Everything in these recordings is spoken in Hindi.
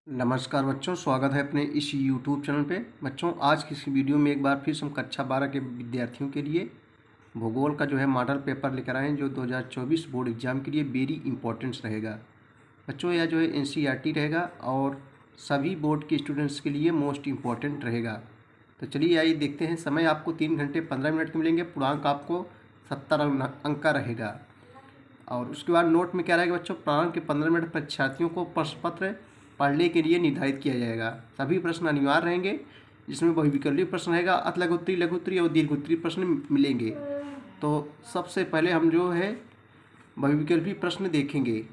नमस्कार बच्चों, स्वागत है अपने इस YouTube चैनल पे। बच्चों, आज की इस वीडियो में एक बार फिर से हम कक्षा 12 के विद्यार्थियों के लिए भूगोल का जो है मॉडल पेपर लेकर आए हैं, जो 2024 बोर्ड एग्जाम के लिए वेरी इंपॉर्टेंस रहेगा। बच्चों, यह जो है NCERT रहेगा और सभी बोर्ड के स्टूडेंट्स के लिए मोस्ट इम्पॉर्टेंट रहेगा। तो चलिए आइए देखते हैं। समय आपको 3 घंटे 15 मिनट के मिलेंगे। पूर्णांक आपको 70 अंक का रहेगा। और उसके बाद नोट में क्या रहेगा बच्चों, प्रारंभ के 15 मिनट परीक्षार्थियों को प्रश्न पत्र पढ़ने के लिए निर्धारित किया जाएगा। सभी प्रश्न अनिवार्य रहेंगे, जिसमें बहुविकल्पीय प्रश्न रहेगा, अतिलघु लघु और दीर्घ प्रश्न मिलेंगे। तो सबसे पहले हम जो है बहुविकल्पीय प्रश्न देखेंगे।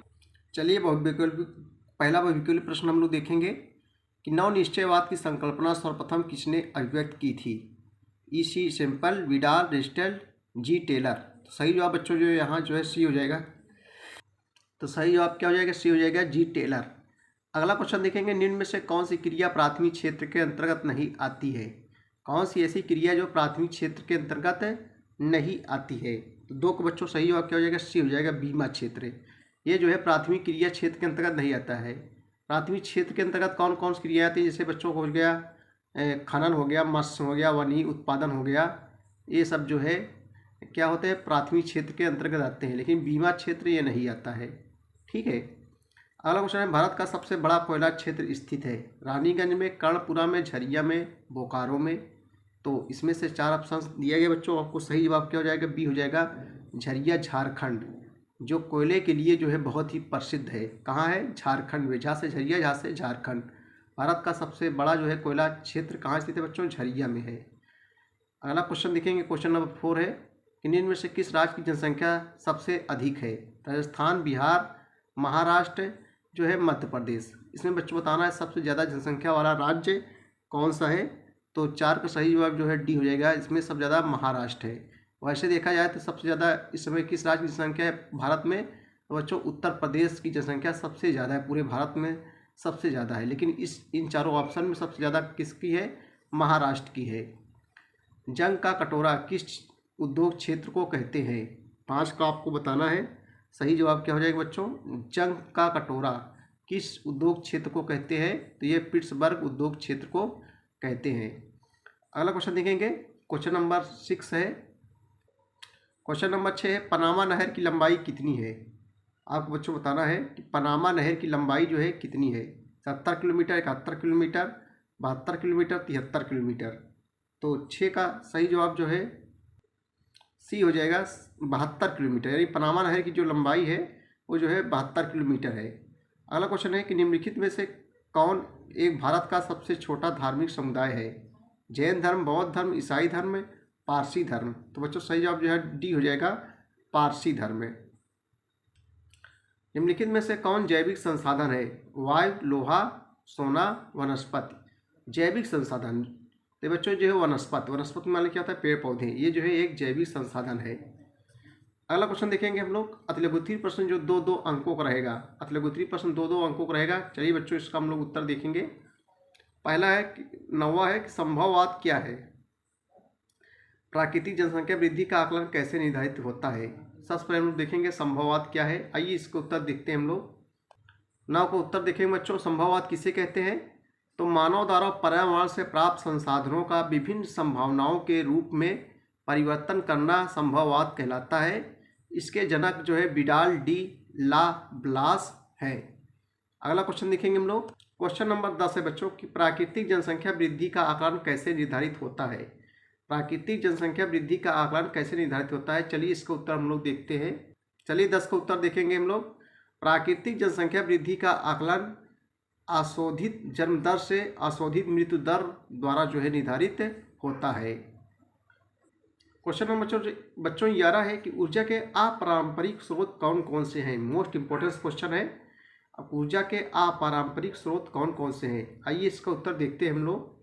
चलिए पहला बहुविकल्पीय प्रश्न हम लोग देखेंगे कि नव निश्चयवाद की संकल्पना सर्वप्रथम किसने अभिव्यक्त की थी। E.C. सिंपल, विडाल, रेस्टल, जी टेलर। तो सही जवाब बच्चों जो यहाँ जो है सी हो जाएगा। तो सही जवाब क्या हो जाएगा, सी हो जाएगा, जी टेलर। अगला क्वेश्चन देखेंगे, निम्न में से कौन सी क्रिया प्राथमिक क्षेत्र के अंतर्गत नहीं आती है। कौन सी ऐसी क्रिया जो प्राथमिक क्षेत्र के अंतर्गत नहीं आती है। तो दो को बच्चों सही जवाब क्या हो जाएगा, सी हो जाएगा, बीमा क्षेत्र। ये जो है प्राथमिक क्रिया क्षेत्र के अंतर्गत नहीं आता है। प्राथमिक क्षेत्र के अंतर्गत कौन कौन सी क्रिया आती है, जैसे बच्चों को हो गया खनन हो गया, मत्स्य हो गया, वनी उत्पादन हो गया। ये सब जो है क्या होते हैं, प्राथमिक क्षेत्र के अंतर्गत आते हैं, लेकिन बीमा क्षेत्र ये नहीं आता है। ठीक है। अगला क्वेश्चन है, भारत का सबसे बड़ा कोयला क्षेत्र स्थित है। रानीगंज में, कर्णपुरा में, झरिया में, बोकारो में। तो इसमें से 4 ऑप्शन दिए गए बच्चों। आपको सही जवाब क्या हो जाएगा, बी हो जाएगा, झरिया, झारखंड, जो कोयले के लिए जो है बहुत ही प्रसिद्ध है। कहाँ है, झारखंड में। जहाँ से झरिया, जहाँ से झारखंड। भारत का सबसे बड़ा जो है कोयला क्षेत्र कहाँ स्थित है बच्चों, झरिया में है। अगला क्वेश्चन देखेंगे, क्वेश्चन नंबर 4 है कि निम्न में से किस राज्य की जनसंख्या सबसे अधिक है। राजस्थान, बिहार, महाराष्ट्र, जो है मध्य प्रदेश। इसमें बच्चों बताना है सबसे ज़्यादा जनसंख्या वाला राज्य कौन सा है। तो 4 का सही जवाब जो है डी हो जाएगा। इसमें सबसे ज़्यादा महाराष्ट्र है। वैसे देखा जाए तो सबसे ज़्यादा इस समय किस राज्य की जनसंख्या है भारत में, तो बच्चों उत्तर प्रदेश की जनसंख्या सबसे ज़्यादा है, पूरे भारत में सबसे ज़्यादा है। लेकिन इन चारों ऑप्शन में सबसे ज़्यादा किसकी है, महाराष्ट्र की है। जंग का कटोरा किस उद्योग क्षेत्र को कहते हैं। 5 का आपको बताना है। सही जवाब क्या हो जाएगा बच्चों, जंग का कटोरा किस उद्योग क्षेत्र को कहते हैं। तो ये पिट्सबर्ग उद्योग क्षेत्र को कहते हैं। अगला क्वेश्चन देखेंगे, क्वेश्चन नंबर 6 है। क्वेश्चन नंबर 6 है, पनामा नहर की लंबाई कितनी है। आपको बच्चों बताना है कि पनामा नहर की लंबाई जो है कितनी है। 70 किलोमीटर, 71 किलोमीटर, 72 किलोमीटर, 73 किलोमीटर। तो 6 का सही जवाब जो है सी हो जाएगा, 72 किलोमीटर। यानी पनामा नहर की जो लंबाई है वो जो है 72 किलोमीटर है। अगला क्वेश्चन है कि निम्नलिखित में से कौन एक भारत का सबसे छोटा धार्मिक समुदाय है। जैन धर्म, बौद्ध धर्म, ईसाई धर्म, पारसी धर्म। तो बच्चों सही जवाब जो है डी हो जाएगा, पारसी धर्म है। निम्नलिखित में से कौन जैविक संसाधन है। वायु, लोहा, सोना, वनस्पति। जैविक संसाधन तो बच्चों जो है वनस्पति मान क्या होता है, पेड़ पौधे। ये जो है एक जैविक संसाधन है। अगला क्वेश्चन देखेंगे हम लोग, अतिलघुत्तरीय प्रश्न जो 2-2 अंकों का रहेगा। अतिलघुत्तरीय प्रश्न 2-2 अंकों का रहेगा। चलिए बच्चों इसका हम लोग उत्तर देखेंगे। पहला है, 9वां है कि संभववाद क्या है। प्राकृतिक जनसंख्या वृद्धि का आकलन कैसे निर्धारित होता है। सबसे पहले हम लोग देखेंगे संभववाद क्या है। आइए इसको उत्तर देखते हैं हम लोग। 9 को उत्तर देखेंगे बच्चों, संभववाद किसे कहते हैं। तो मानव द्वारा पर्यावरण से प्राप्त संसाधनों का विभिन्न संभावनाओं के रूप में परिवर्तन करना संभववाद कहलाता है। इसके जनक जो है विडाल डी ला ब्लास है। अगला क्वेश्चन देखेंगे हम लोग। क्वेश्चन नंबर 10 है बच्चों कि प्राकृतिक जनसंख्या वृद्धि का आकलन कैसे निर्धारित होता है। प्राकृतिक जनसंख्या वृद्धि का आकलन कैसे निर्धारित होता है। चलिए इसका उत्तर हम लोग देखते हैं। चलिए 10 का उत्तर देखेंगे हम लोग। प्राकृतिक जनसंख्या वृद्धि का आकलन अशोधित जन्म दर से अशोधित मृत्यु दर द्वारा जो है निर्धारित होता है। क्वेश्चन नंबर बच्चों 11 है कि ऊर्जा के अपारंपरिक स्रोत कौन कौन से हैं। मोस्ट इंपॉर्टेंट क्वेश्चन है। अब ऊर्जा के अपारंपरिक स्रोत कौन कौन से हैं, आइए इसका उत्तर देखते हैं हम लोग।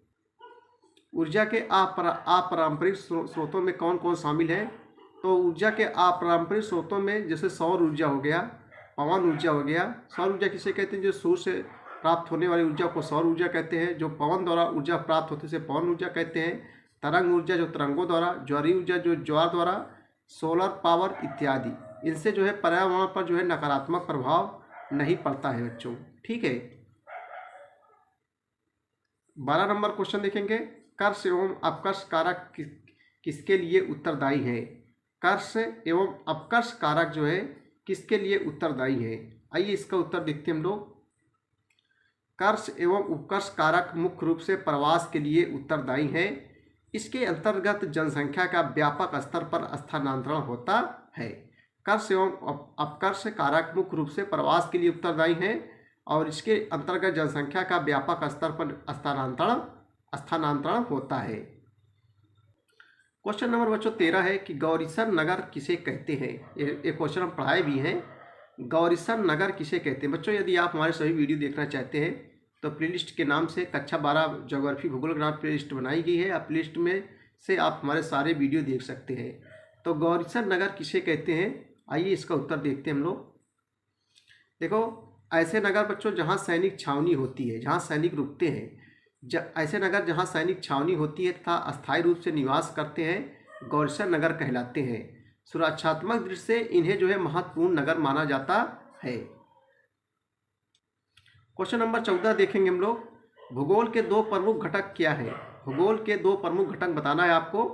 ऊर्जा के अपारंपरिक स्रोतों में कौन कौन शामिल है। तो ऊर्जा के अपारंपरिक स्रोतों में जैसे सौर ऊर्जा हो गया, पवन ऊर्जा हो गया। सौर ऊर्जा किसे कहते हैं, जो सूर्य से प्राप्त होने वाली ऊर्जा को सौर ऊर्जा कहते हैं। जो पवन द्वारा ऊर्जा प्राप्त होती है पवन ऊर्जा कहते हैं। तरंग ऊर्जा जो तरंगों द्वारा, ज्वारीय ऊर्जा जो ज्वार द्वारा, सोलर पावर इत्यादि। इनसे जो है पर्यावरण पर जो है नकारात्मक प्रभाव नहीं पड़ता है बच्चों। ठीक है। 12 नंबर क्वेश्चन देखेंगे, कर्ष एवं अपकर्ष कारक किसके लिए उत्तरदायी है? कर्ष एवं अपकर्ष कारक जो है किसके लिए उत्तरदायी है? आइए इसका उत्तर देखते हैं हम लोग। कर्ष एवं उपकर्ष कारक मुख्य रूप से प्रवास के लिए उत्तरदायी है। इसके अंतर्गत जनसंख्या का व्यापक स्तर पर स्थानांतरण होता है। कर्ष एवं अपकर्ष कारक मुख्य रूप से प्रवास के लिए उत्तरदायी है और इसके अंतर्गत जनसंख्या का व्यापक स्तर पर स्थानांतरण होता है। क्वेश्चन नंबर बच्चों 13 है कि गौरीसर नगर किसे कहते हैं? ये क्वेश्चन हम पढ़ाए भी हैं। गौरीसर नगर किसे कहते हैं? बच्चों यदि आप हमारे सभी वीडियो देखना चाहते हैं तो प्लेलिस्ट के नाम से कक्षा 12 ज्योग्राफी भूगोल ग्राम प्लेलिस्ट बनाई गई है। आप प्लेलिस्ट में से आप हमारे सारे वीडियो देख सकते हैं। तो गौरीसर नगर किसे कहते हैं? आइए इसका उत्तर देखते हैं हम लोग। देखो, ऐसे नगर बच्चों जहाँ सैनिक छावनी होती है, जहाँ सैनिक रुकते हैं, ऐसे नगर जहाँ सैनिक छावनी होती है तथा अस्थायी रूप से निवास करते हैं, गौरीसर नगर कहलाते हैं। सुरक्षात्मक दृष्टि से इन्हें जो है महत्वपूर्ण नगर माना जाता है। क्वेश्चन नंबर 14 देखेंगे हम लोग। भूगोल के दो प्रमुख घटक क्या है? भूगोल के दो प्रमुख घटक बताना है आपको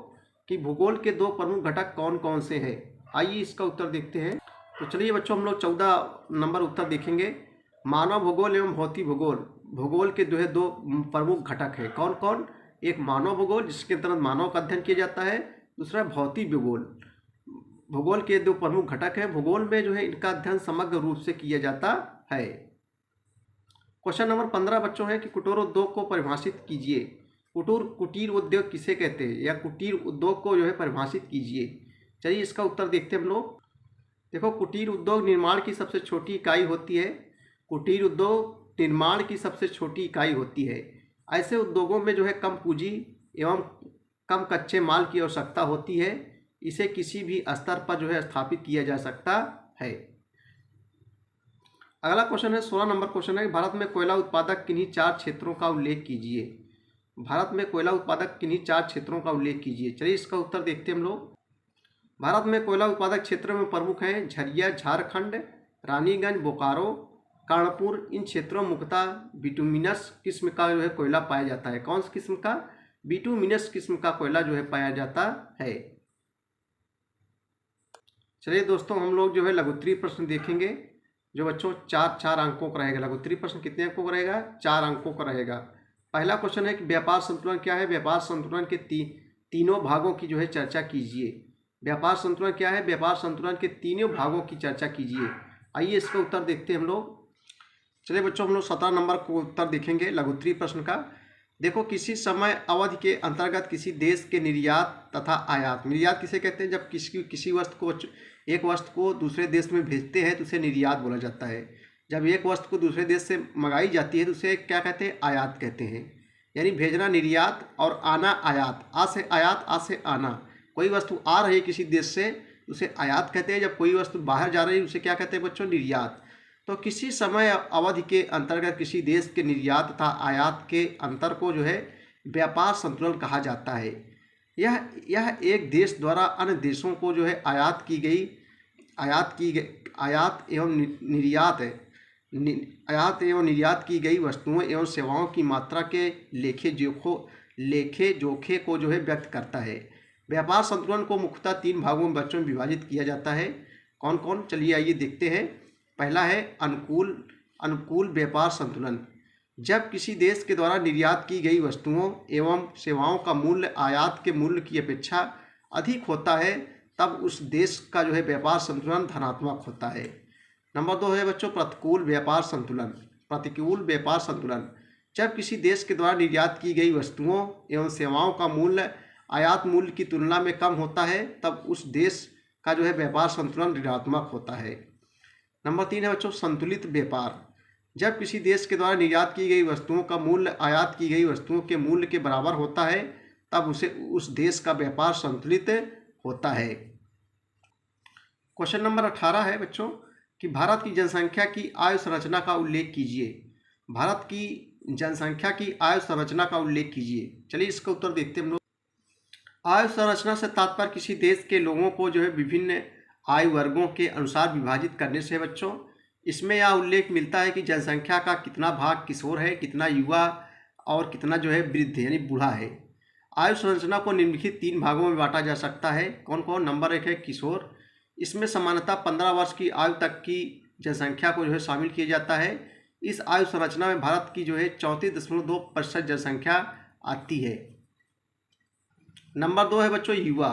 कि भूगोल के दो प्रमुख घटक कौन कौन से हैं। आइए इसका उत्तर देखते हैं। तो चलिए बच्चों हम लोग 14 नंबर उत्तर देखेंगे। मानव भूगोल एवं भौतिक भूगोल, भूगोल के जो है दो प्रमुख घटक हैं। कौन कौन? एक मानव भूगोल जिसके अंतर्गत मानव का अध्ययन किया जाता है, दूसरा भौतिक भूगोल। भूगोल के दो प्रमुख घटक हैं। भूगोल में जो है इनका अध्ययन समग्र रूप से किया जाता है। क्वेश्चन नंबर 15 बच्चों है कि कुटीर उद्योग को परिभाषित कीजिए। कुटीर उद्योग किसे कहते हैं या कुटीर उद्योग को जो है परिभाषित कीजिए। चलिए इसका उत्तर देखते हैं हम लोग। देखो, कुटीर उद्योग निर्माण की सबसे छोटी इकाई होती है। कुटीर उद्योग निर्माण की सबसे छोटी इकाई होती है। ऐसे उद्योगों में जो है कम पूंजी एवं कम कच्चे माल की आवश्यकता होती है। इसे किसी भी स्तर पर जो है स्थापित किया जा सकता है। अगला क्वेश्चन है 16 नंबर क्वेश्चन है, भारत में कोयला उत्पादक किन्हीं 4 क्षेत्रों का उल्लेख कीजिए। भारत में कोयला उत्पादक किन्हीं 4 क्षेत्रों का उल्लेख कीजिए। चलिए इसका उत्तर देखते हैं हम लोग। भारत में कोयला उत्पादक क्षेत्रों में प्रमुख हैं झरिया झारखंड, रानीगंज बोकारो, कानपुर। इन क्षेत्रों में मुख्यतः बिटुमिनस किस्म का जो है कोयला पाया जाता है। कौन सी किस्म का? बिटुमिनस किस्म का कोयला जो है पाया जाता है। चलिए दोस्तों हम लोग जो है लघुत्तरीय प्रश्न देखेंगे जो बच्चों 4 अंकों का रहेगा। लघुत्तरीय प्रश्न कितने अंकों का रहेगा? 4 अंकों का रहेगा। पहला क्वेश्चन है कि व्यापार संतुलन क्या है? व्यापार संतुलन के तीनों भागों की जो है चर्चा कीजिए। व्यापार संतुलन क्या है? व्यापार संतुलन के तीनों भागों की चर्चा कीजिए। आइए इसका उत्तर देखते हैं हम लोग। चलिए बच्चों हम लोग 17 नंबर को उत्तर देखेंगे लघुत्तरीय प्रश्न का। देखो, किसी समय अवधि के अंतर्गत किसी देश के निर्यात तथा आयात। निर्यात किसे कहते हैं? जब किसी वस्तु को, एक वस्तु को दूसरे देश में भेजते हैं तो उसे निर्यात बोला जाता है। जब एक वस्तु को दूसरे देश से मंगाई जाती है तो उसे क्या कहते हैं? आयात कहते हैं। यानी भेजना निर्यात और आना आयात। आ से आयात, आ से आना। कोई वस्तु आ रही है किसी देश से उसे आयात कहते हैं। जब कोई वस्तु बाहर जा रही है उसे क्या कहते हैं बच्चों? निर्यात। तो किसी समय अवधि के अंतर्गत किसी देश के निर्यात तथा आयात के अंतर को जो है व्यापार संतुलन कहा जाता है। यह एक देश द्वारा अन्य देशों को जो है आयात एवं निर्यात की गई वस्तुओं एवं सेवाओं की मात्रा के लेखे जोखे को जो है व्यक्त करता है। व्यापार संतुलन को मुख्यतः 3 भागों में बच्चों में विभाजित किया जाता है। कौन कौन? चलिए आइए देखते हैं। पहला है अनुकूल व्यापार संतुलन। जब किसी देश के द्वारा निर्यात की गई वस्तुओं एवं सेवाओं का मूल्य आयात के मूल्य की अपेक्षा अधिक होता है तब उस देश का जो है व्यापार संतुलन धनात्मक होता है। नंबर 2 है बच्चों प्रतिकूल व्यापार संतुलन। प्रतिकूल व्यापार संतुलन। जब किसी देश के द्वारा निर्यात की गई वस्तुओं एवं सेवाओं का मूल्य आयात मूल्य की तुलना में कम होता है तब उस देश का जो है व्यापार संतुलन ऋणात्मक होता है। नंबर 3 है बच्चों संतुलित व्यापार। जब किसी देश के द्वारा निर्यात की गई वस्तुओं का मूल्य आयात की गई वस्तुओं के मूल्य के बराबर होता है तब उस देश का व्यापार संतुलित होता है। क्वेश्चन नंबर 18 है बच्चों कि भारत की जनसंख्या की आयु संरचना का उल्लेख कीजिए। भारत की जनसंख्या की आयु संरचना का उल्लेख कीजिए। चलिए इसका उत्तर देखते हैं हम लोग। आयु संरचना से तात्पर्य किसी देश के लोगों को जो है विभिन्न आयु वर्गों के अनुसार विभाजित करने से बच्चों। इसमें यह उल्लेख मिलता है कि जनसंख्या का कितना भाग किशोर है, कितना युवा और कितना जो है वृद्ध यानी बूढ़ा है। आयु संरचना को निम्नलिखित 3 भागों में बांटा जा सकता है। कौन कौन? नंबर 1 है किशोर। इसमें सामान्यतः 15 वर्ष की आयु तक की जनसंख्या को जो है शामिल किया जाता है। इस आयु संरचना में भारत की जो है 34.2% जनसंख्या आती है। नंबर 2 है बच्चों युवा।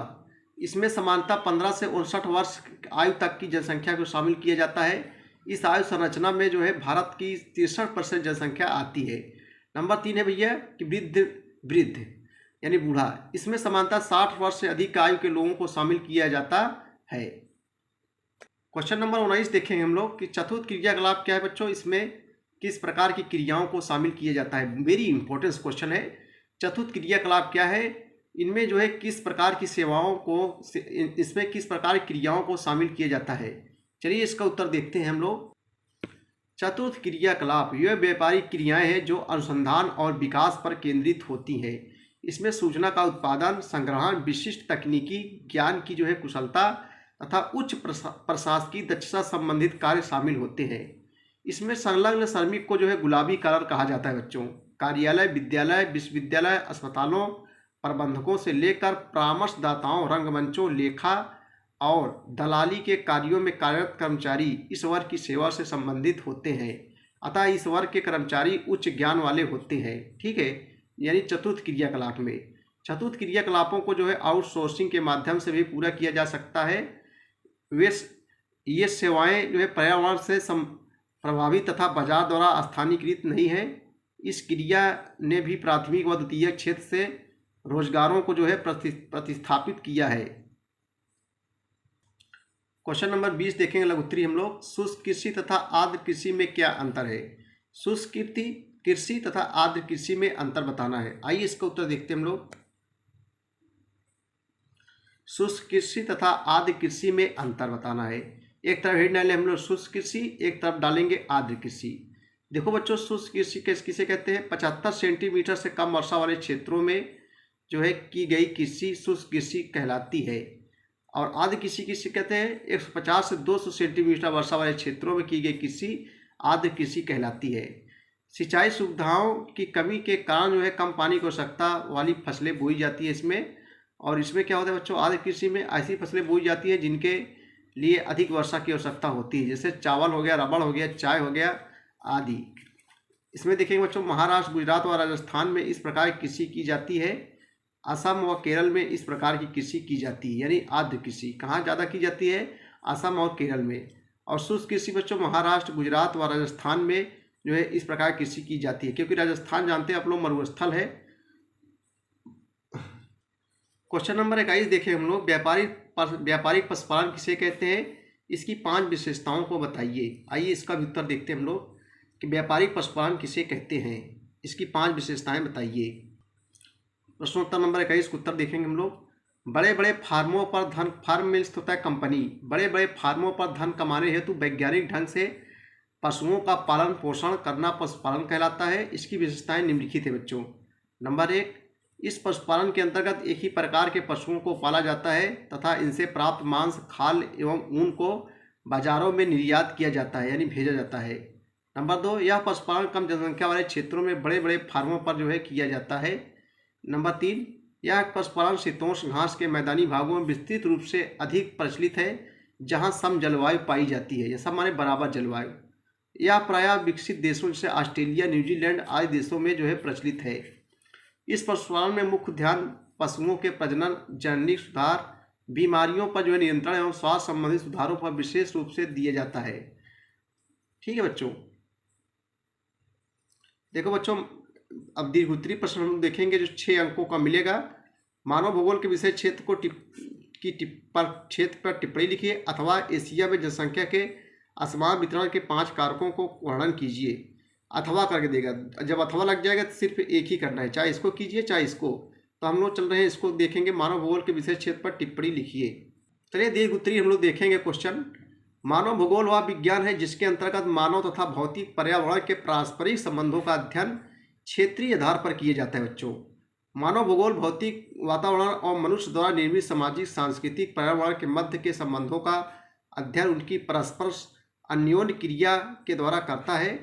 इसमें समानता 15 से 59 वर्ष आयु तक की जनसंख्या को शामिल किया जाता है। इस आयु संरचना में जो है भारत की 63% जनसंख्या आती है। नंबर 3 है भैया कि वृद्ध यानी बूढ़ा। इसमें समानता 60 वर्ष से अधिक आयु के लोगों को शामिल किया जाता है। क्वेश्चन नंबर 19 देखेंगे हम लोग कि चतुर्थ क्रियाकलाप क्या है बच्चों। इसमें किस प्रकार की क्रियाओं को शामिल किया जाता है। वेरी इंपॉर्टेंट क्वेश्चन है। चतुर्थ क्रियाकलाप क्या है, इनमें जो है किस प्रकार की सेवाओं को, इसमें किस प्रकार की क्रियाओं को शामिल किया जाता है। चलिए इसका उत्तर देखते हैं हम लोग। चतुर्थ क्रियाकलाप यह व्यापारिक क्रियाएं हैं जो अनुसंधान और विकास पर केंद्रित होती हैं। इसमें सूचना का उत्पादन, संग्रहण, विशिष्ट तकनीकी ज्ञान की जो है कुशलता तथा उच्च प्रशासकीय दक्षता संबंधित कार्य शामिल होते हैं। इसमें संलग्न श्रमिक को जो है गुलाबी कलर कहा जाता है बच्चों। कार्यालय, विद्यालय, विश्वविद्यालय, अस्पतालों, प्रबंधकों से लेकर परामर्शदाताओं, रंगमंचों, लेखा और दलाली के कार्यों में कार्यरत कर्मचारी इस वर्ग की सेवा से संबंधित होते हैं। अतः इस वर्ग के कर्मचारी उच्च ज्ञान वाले होते हैं। ठीक है, यानी चतुर्थ क्रियाकलाप में चतुर्थ क्रियाकलापों को जो है आउटसोर्सिंग के माध्यम से भी पूरा किया जा सकता है। ये सेवाएं जो है पर्यावरण से प्रभावित तथा बाजार द्वारा स्थानीयकृत नहीं है। इस क्रिया ने भी प्राथमिक व द्वितीय क्षेत्र से रोजगारों को जो है प्रतिस्थापित किया है। क्वेश्चन नंबर 20 देखेंगे लघु उत्तरी हम लोग। शुष्क कृषि तथा आर्द्र कृषि में क्या अंतर है। शुष्क कृषि तथा आर्द्र कृषि में अंतर बताना है। आइए इसका उत्तर देखते हैं हम लोग। शुष्क कृषि तथा आर्द्र कृषि में अंतर बताना है। एक तरफ हेड डालेंगे हम लोग शुष्क कृषि, एक तरफ डालेंगे आर्द्र कृषि। देखो बच्चों, शुष्क कृषि किसे कहते हैं। 75 सेंटीमीटर से कम वर्षा वाले क्षेत्रों में जो है की गई कृषि शुष्क कृषि कहलाती है। और आर्द्र कृषि किसे कहते हैं। 150 से 200 सेंटीमीटर वर्षा वाले क्षेत्रों में की गई कृषि आर्द्र कृषि कहलाती है। सिंचाई सुविधाओं की कमी के कारण जो है कम पानी की आवश्यकता वाली फसलें बोई जाती है इसमें। और इसमें क्या होता है बच्चों, आर्द्र कृषि में ऐसी फसलें बोई जाती है जिनके लिए अधिक वर्षा की आवश्यकता होती है, जैसे चावल हो गया, रबड़ हो गया, चाय हो गया आदि। इसमें देखेंगे बच्चों, महाराष्ट्र, गुजरात और राजस्थान में इस प्रकार की कृषि की जाती है। असम व केरल में इस प्रकार की कृषि की जाती है, यानी आर्द्र कृषि कहाँ ज़्यादा की जाती है, असम और केरल में। और शुष्क कृषि बच्चों महाराष्ट्र, गुजरात व राजस्थान में जो है इस प्रकार की कृषि की जाती है, क्योंकि राजस्थान जानते हैं आप लोग मरुस्थल है। क्वेश्चन नंबर 21 देखें हम लोग। व्यापारिक पशुपालन किसे कहते हैं, इसकी 5 विशेषताओं को बताइए। आइए इसका भी उत्तर देखते हैं हम लोग कि व्यापारिक पशुपालन किसे कहते हैं, इसकी 5 विशेषताएं बताइए। प्रश्नोत्तर नंबर 21 का उत्तर देखेंगे हम लोग। बड़े बड़े फार्मों पर धन, फार्म मिल्स होता है कंपनी, बड़े बड़े फार्मों पर धन कमाने हेतु वैज्ञानिक ढंग से पशुओं का पालन पोषण करना पशुपालन कहलाता है। इसकी विशेषताएं निम्नलिखित है बच्चों। नंबर 1, इस पशुपालन के अंतर्गत एक ही प्रकार के पशुओं को पाला जाता है तथा इनसे प्राप्त मांस, खाल एवं ऊन को बाजारों में निर्यात किया जाता है, यानी भेजा जाता है। नंबर 2, यह पशुपालन कम जनसंख्या वाले क्षेत्रों में बड़े बड़े फार्मों पर जो है किया जाता है। नंबर 3, यह पशुपालन शीतोष्ण घास के मैदानी भागों में विस्तृत रूप से अधिक प्रचलित है, जहाँ सम जलवायु पाई जाती है, या सम माने बराबर जलवायु। यह प्रायः विकसित देशों जैसे ऑस्ट्रेलिया, न्यूजीलैंड आदि देशों में जो है प्रचलित है। इस पशुपालन में मुख्य ध्यान पशुओं के प्रजनन, जननी सुधार, बीमारियों पर जो है नियंत्रण एवं स्वास्थ्य संबंधी सुधारों पर विशेष रूप से दिया जाता है। ठीक है बच्चों। देखो बच्चों, अब दीर्घोत्तरी प्रश्न हम देखेंगे जो 6 अंकों का मिलेगा। मानव भूगोल के विषय क्षेत्र को क्षेत्र पर टिप्पणी लिखिए अथवा एशिया में जनसंख्या के असमान वितरण के 5 कारकों को वर्णन कीजिए। अथवा करके देगा, जब अथवा लग जाएगा तो सिर्फ एक ही करना है, चाहे इसको कीजिए चाहे इसको। तो हम लोग चल रहे हैं, इसको देखेंगे। मानव भूगोल के विषय क्षेत्र पर टिप्पणी लिखिए। चलिए दीर्घोत्तरी हम लोग देखेंगे क्वेश्चन। मानव भूगोल वह विज्ञान है जिसके अंतर्गत मानव तथा भौतिक पर्यावरण के पारस्परिक संबंधों का अध्ययन क्षेत्रीय आधार पर किया जाता है बच्चों। मानव भूगोल भौतिक वातावरण और मनुष्य द्वारा निर्मित सामाजिक, सांस्कृतिक पर्यावरण के मध्य के संबंधों का अध्ययन उनकी परस्पर अन्योन्य क्रिया के द्वारा करता है।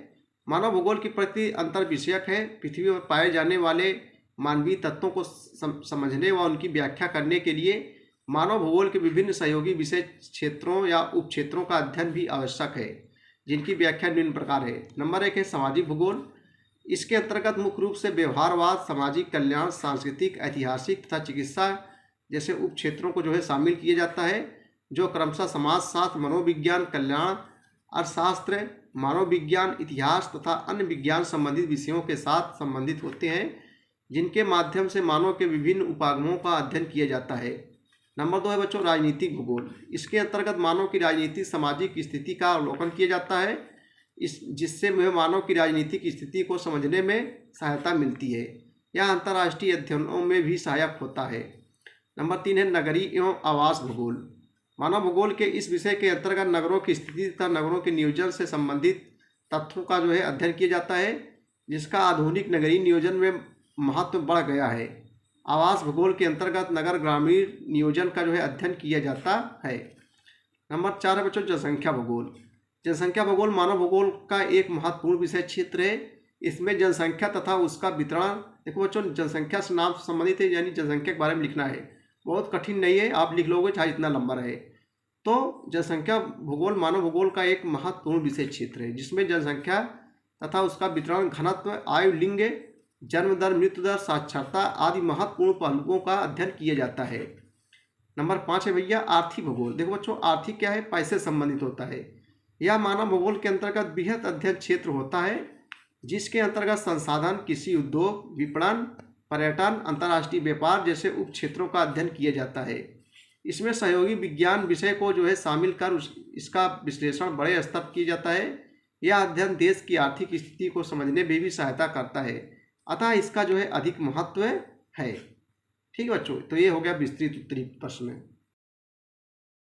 मानव भूगोल की प्रकृति अंतर विषयक है। पृथ्वी पर पाए जाने वाले मानवीय तत्वों को समझने व उनकी व्याख्या करने के लिए मानव भूगोल के विभिन्न सहयोगी विषय क्षेत्रों या उप क्षेत्रों का अध्ययन भी आवश्यक है, जिनकी व्याख्या निम्न प्रकार है। नंबर 1 है सामाजिक भूगोल। इसके अंतर्गत मुख्य रूप से व्यवहारवाद, सामाजिक कल्याण, सांस्कृतिक, ऐतिहासिक तथा चिकित्सा जैसे उप क्षेत्रों को जो है शामिल किया जाता है, जो क्रमशः समाजशास्त्र, मनोविज्ञान, कल्याण, अर्थशास्त्र, मानव विज्ञान, इतिहास तथा अन्य विज्ञान संबंधित विषयों के साथ संबंधित होते हैं, जिनके माध्यम से मानव के विभिन्न उपागमों का अध्ययन किया जाता है। नंबर 2 है बच्चों राजनीतिक भूगोल। इसके अंतर्गत मानव की राजनीतिक सामाजिक स्थिति का अवलोकन किया जाता है, जिससे मानव की राजनीतिक स्थिति को समझने में सहायता मिलती है। यह अंतर्राष्ट्रीय अध्ययनों में भी सहायक होता है। नंबर 3 है नगरीय एवं आवास भूगोल। मानव भूगोल के इस विषय के अंतर्गत नगरों की स्थिति तथा नगरों के नियोजन से संबंधित तथ्यों का जो है अध्ययन किया जाता है, जिसका आधुनिक नगरीय नियोजन में महत्व बढ़ गया है। आवास भूगोल के अंतर्गत नगर ग्रामीण नियोजन का जो है अध्ययन किया जाता है। नंबर 4 है बच्चों जनसंख्या भूगोल। जनसंख्या भूगोल मानव भूगोल का एक महत्वपूर्ण विषय क्षेत्र है। इसमें जनसंख्या तथा उसका वितरण, देखो बच्चों जनसंख्या से नाम से संबंधित है, यानी जनसंख्या के बारे में लिखना है। बहुत कठिन नहीं है, आप लिख लोगे चाहे इतना लंबा रहे। तो जनसंख्या भूगोल मानव भूगोल का एक महत्वपूर्ण विषय क्षेत्र है, जिसमें जनसंख्या तथा उसका वितरण, घनत्व, आयु, लिंग, जन्म दर, मृत्यु दर, साक्षरता आदि महत्वपूर्ण पहलुओं का अध्ययन किया जाता है। नंबर 5 है भैया आर्थिक भूगोल। देखो बच्चों आर्थिक क्या है, पैसे संबंधित होता है। यह मानव भूगोल के अंतर्गत बृहत अध्ययन क्षेत्र होता है, जिसके अंतर्गत संसाधन, कृषि, उद्योग, विपणन, पर्यटन, अंतर्राष्ट्रीय व्यापार जैसे उप क्षेत्रों का अध्ययन किया जाता है। इसमें सहयोगी विज्ञान विषय को जो है शामिल कर इसका विश्लेषण बड़े स्तर पर किया जाता है। यह अध्ययन देश की आर्थिक स्थिति को समझने में भी सहायता करता है, अतः इसका जो है अधिक महत्व है। ठीक है बच्चों, तो ये हो गया विस्तृत उत्तरी प्रश्न।